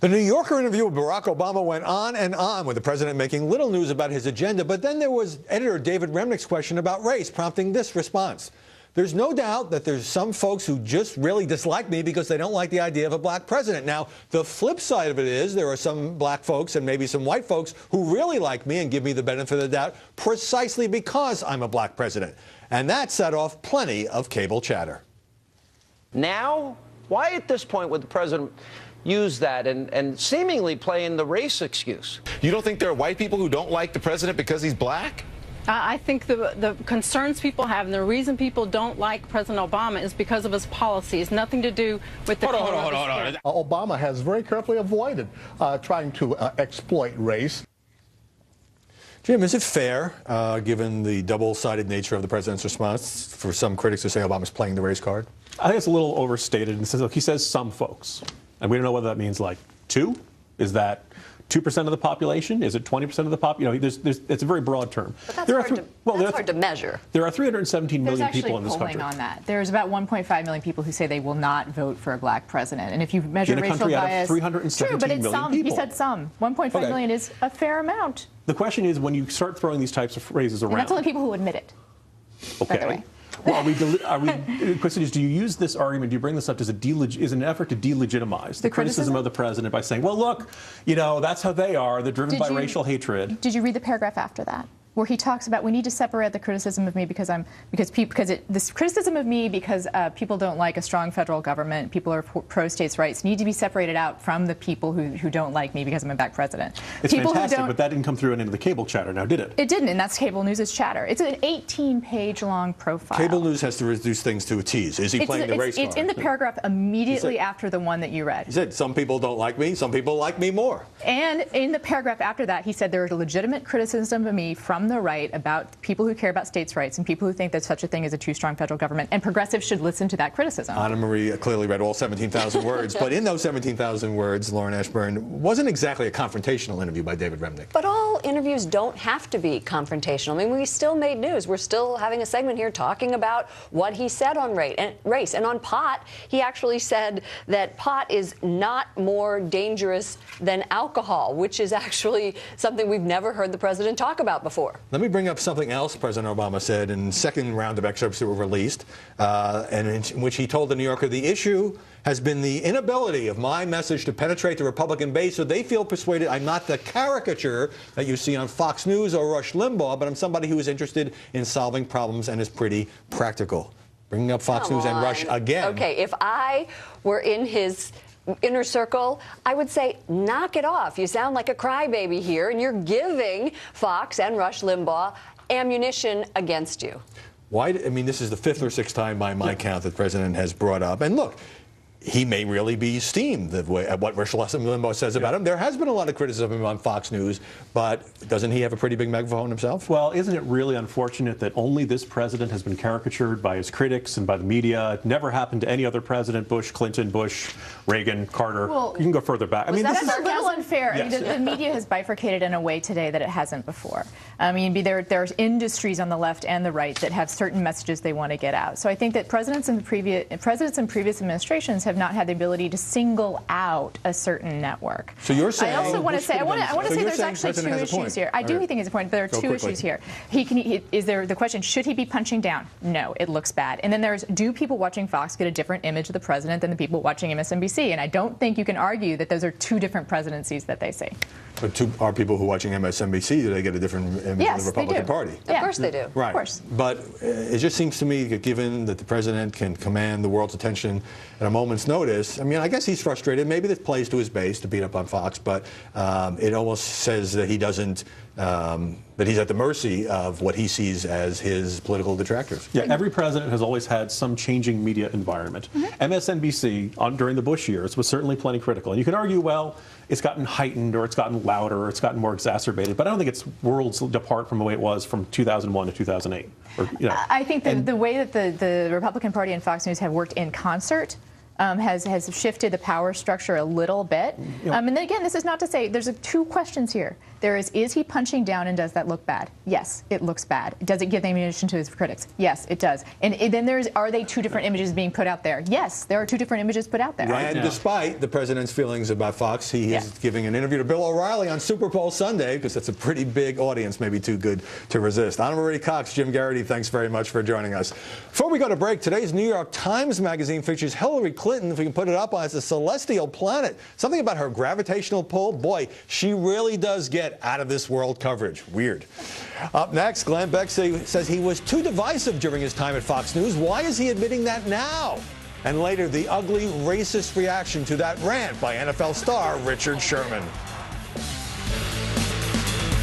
The New Yorker interview with Barack Obama went on and on, with the president making little news about his agenda. But then there was editor David Remnick's question about race, prompting this response. There's no doubt that there's some folks who just really dislike me because they don't like the idea of a black president. Now, the flip side of it is there are some black folks and maybe some white folks who really like me and give me the benefit of the doubt precisely because I'm a black president. And that set off plenty of cable chatter. Now, why at this point would the president use that and seemingly play in the race excuse? You don't think there are white people who don't like the president because he's black? I think the concerns people have and the reason people don't like President Obama is because of his policies, nothing to do with the Hold on. Obama has very carefully avoided trying to exploit race. Jim, is it fair, given the double-sided nature of the president's response, for some critics to say Obama's playing the race card? I think it's a little overstated. And says, look, he says some folks, and we don't know whether that means like 2. Is that 2% of the population? Is it 20% of the population? It's a very broad term. But that's hard to measure. There are 317 million people in this country. There's actually polling on that. There's about 1.5 million people who say they will not vote for a black president. And if you measure racial bias, true, but it's some. He said some. 1.5 million is a fair amount. The question is, when you start throwing these types of phrases around, and that's only people who admit it. Okay. By the way. Well, the question is, do you use this argument, do you bring this up as an effort to delegitimize the criticism of the president by saying, well, look, that's how they are. They're driven by racial hatred. Did you read the paragraph after that, where he talks about we need to separate the criticism of me because this criticism of me because people don't like a strong federal government, people are pro-states' rights, need to be separated out from the people who don't like me because I'm a black president. It's fantastic, but that didn't come through into the cable chatter now, did it? It didn't, and that's cable news' chatter. It's an 18-page long profile. Cable news has to reduce things to a tease. Is he playing the race card? It's in the paragraph immediately after the one that you read. He said, some people don't like me, some people like me more. And in the paragraph after that, he said there is legitimate criticism of me from the right about people who care about states' rights and people who think that such a thing is a too strong federal government, and progressives should listen to that criticism. Anna Marie clearly read all 17,000 words, but in those 17,000 words, Lauren Ashburn, wasn't exactly a confrontational interview by David Remnick. But all interviews don't have to be confrontational. I mean, we still made news. We're still having a segment here talking about what he said on race. And on pot, he actually said that pot is not more dangerous than alcohol, which is actually something we've never heard the president talk about before. Let me bring up something else President Obama said in the second round of excerpts that were released, and in which he told the New Yorker, the issue has been the inability of my message to penetrate the Republican base so they feel persuaded I'm not the caricature that you see on Fox News or Rush Limbaugh, but I'm somebody who is interested in solving problems and is pretty practical. Bringing up Fox News and Rush again. Okay, if I were in his inner circle, I would say, knock it off. You sound like a crybaby here, and you're giving Fox and Rush Limbaugh ammunition against you. Why? I mean, this is the 5th or 6th time by my count that the president has brought up. And look, he may really be esteemed at what Rush Limbaugh says about him. There has been a lot of criticism of him on Fox News, but doesn't he have a pretty big megaphone himself? Well, isn't it really unfortunate that only this president has been caricatured by his critics and by the media? It never happened to any other president, Bush, Clinton, Bush, Reagan, Carter. Well, you can go further back. I mean, that's a little unfair. Yes. I mean, the media has bifurcated in a way today that it hasn't before. I mean, there's industries on the left and the right that have certain messages they want to get out. So I think that presidents in previous administrations have not had the ability to single out a certain network. So you're saying? I also want to say, I want to say there's actually 2 issues here. I do think it's a point, but there are 2 issues here. Is there the question? Should he be punching down? No, it looks bad. And then there's, do people watching Fox get a different image of the president than the people watching MSNBC? And I don't think you can argue that those are 2 different presidencies that they see. But are people who are watching MSNBC, do they get a different image of the Republican Party? Of course they do. Right. Of course. But it just seems to me that given that the president can command the world's attention at a moment's notice, I mean, I guess he's frustrated. Maybe this plays to his base to beat up on Fox, but it almost says that he doesn't, that he's at the mercy of what he sees as his political detractors. Yeah, every president has always had some changing media environment. MSNBC, during the Bush years, was certainly plenty critical. And you can argue, well, it's gotten heightened or it's gotten louder or it's gotten more exacerbated, but I don't think it's worlds apart from the way it was from 2001 to 2008. I think the way that the Republican Party and Fox News have worked in concert has shifted the power structure a little bit. And then again, this is not to say there's two questions here. There is he punching down, and does that look bad? Yes, it looks bad. Does it give ammunition to his critics? Yes, it does. And then are they two different images being put out there? Yes, there are two different images put out there. Right. And despite the president's feelings about Fox, he is giving an interview to Bill O'Reilly on Super Bowl Sunday, because that's a pretty big audience, maybe too good to resist. Anna Marie Cox, Jim Garrity, thanks very much for joining us. Before we go to break, today's New York Times Magazine features Hillary Clinton, if we can put it up, as a celestial planet. Something about her gravitational pull. Boy, she really does get out of this world coverage. Weird. Up next, Glenn Beck says he was too divisive during his time at Fox News. Why is he admitting that now? And later, the ugly, racist reaction to that rant by NFL star Richard Sherman.